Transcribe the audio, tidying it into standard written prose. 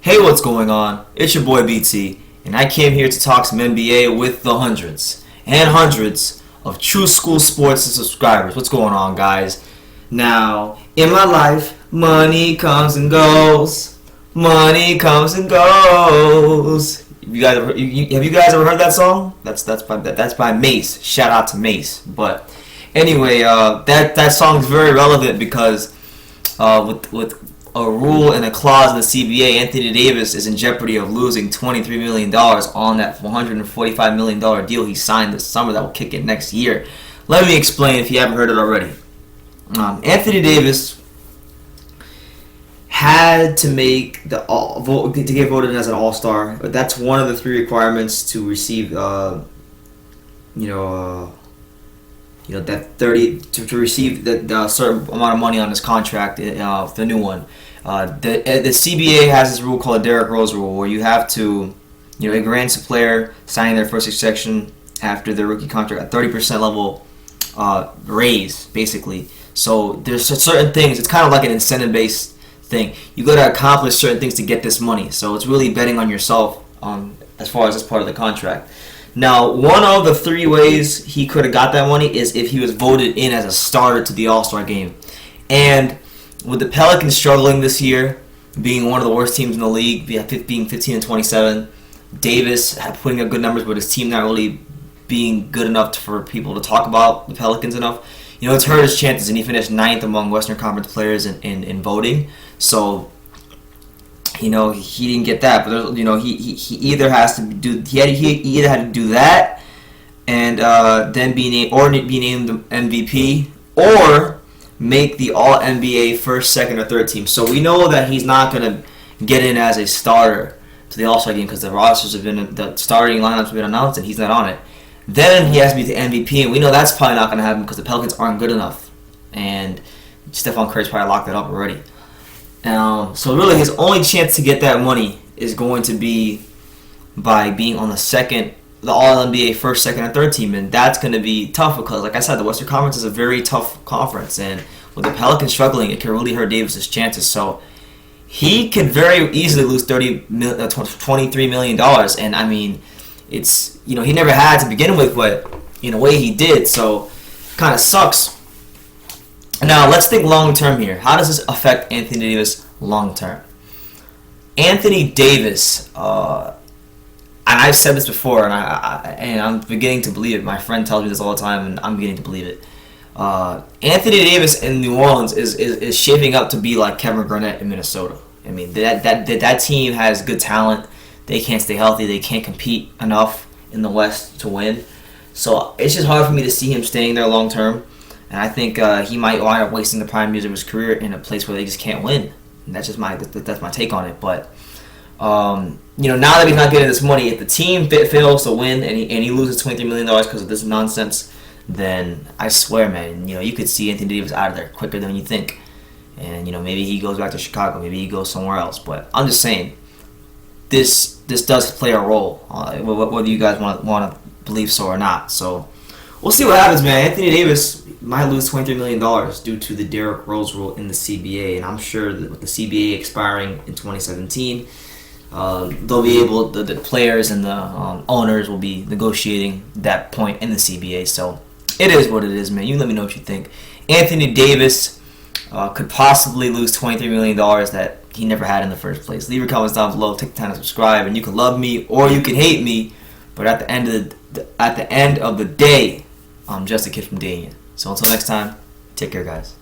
Hey, what's going on? It's your boy BT, and I came here to talk some NBA with the hundreds and hundreds of true school sports subscribers. What's going on, guys? Now, in my life, money comes and goes. Money comes and goes. Have you guys ever heard that song? That's by Mace. Shout out to Mace. But anyway, that song is very relevant because with a rule and a clause in the CBA, Anthony Davis is in jeopardy of losing $23 million on that $145 million deal he signed this summer that will kick in next year. Let me explain if you haven't heard it already. Anthony Davis had to make to get voted as an All-Star. That's one of the three requirements to receive that 30 to receive the certain amount of money on his contract, the new one. The CBA has this rule called Derrick Rose Rule, where you have to, it grants a player signing their first extension after their rookie contract a 30% level raise, basically. So there's certain things. It's kind of like an incentive-based thing. You got to accomplish certain things to get this money. So it's really betting on yourself as far as this part of the contract. Now, one of the three ways he could have got that money is if he was voted in as a starter to the All-Star game. And with the Pelicans struggling this year, being one of the worst teams in the league, being 15-27, Davis putting up good numbers, but his team not really being good enough for people to talk about the Pelicans enough, it's hurt his chances, and he finished 9th among Western Conference players in voting. So, he didn't get that, but he either has to do he either had to do that and then be named the MVP, or make the All NBA first, second, or third team. So we know that he's not gonna get in as a starter to the All-Star game because the starting lineups have been announced and he's not on it. Then he has to be the MVP, and we know that's probably not gonna happen because the Pelicans aren't good enough, and Stephon Curry's probably locked that up already. So really, his only chance to get that money is going to be by being on the All-NBA first, second, and third team, and that's going to be tough because, like I said, the Western Conference is a very tough conference, and with the Pelicans struggling, it can really hurt Davis's chances. So he could very easily lose $23 million, and I mean, it's he never had to begin with, but in a way he did, so kind of sucks. Now, let's think long-term here. How does this affect Anthony Davis long-term? Anthony Davis, and I've said this before, and I'm beginning to believe it. My friend tells me this all the time, and I'm beginning to believe it. Anthony Davis in New Orleans is shaping up to be like Kevin Garnett in Minnesota. I mean, that team has good talent. They can't stay healthy. They can't compete enough in the West to win. So it's just hard for me to see him staying there long-term. And I think he might wind up wasting the prime years of his career in a place where they just can't win. And that's just my take on it. But now that he's not getting this money, if the team fails to win and he loses $23 million because of this nonsense, then I swear, man, you could see Anthony Davis out of there quicker than you think. And maybe he goes back to Chicago, maybe he goes somewhere else. But I'm just saying, this does play a role, whether you guys want to believe so or not. So we'll see what happens, man. Anthony Davis might lose $23 million due to the Derrick Rose Rule in the CBA, and I'm sure that with the CBA expiring in 2017, they'll be able. The players and the owners will be negotiating that point in the CBA. So it is what it is, man. You let me know what you think. Anthony Davis could possibly lose $23 million that he never had in the first place. Leave your comments down below. Take the time to subscribe, and you can love me or you can hate me. But at the end of the day, I'm just a kid from Dania. So until next time, take care, guys.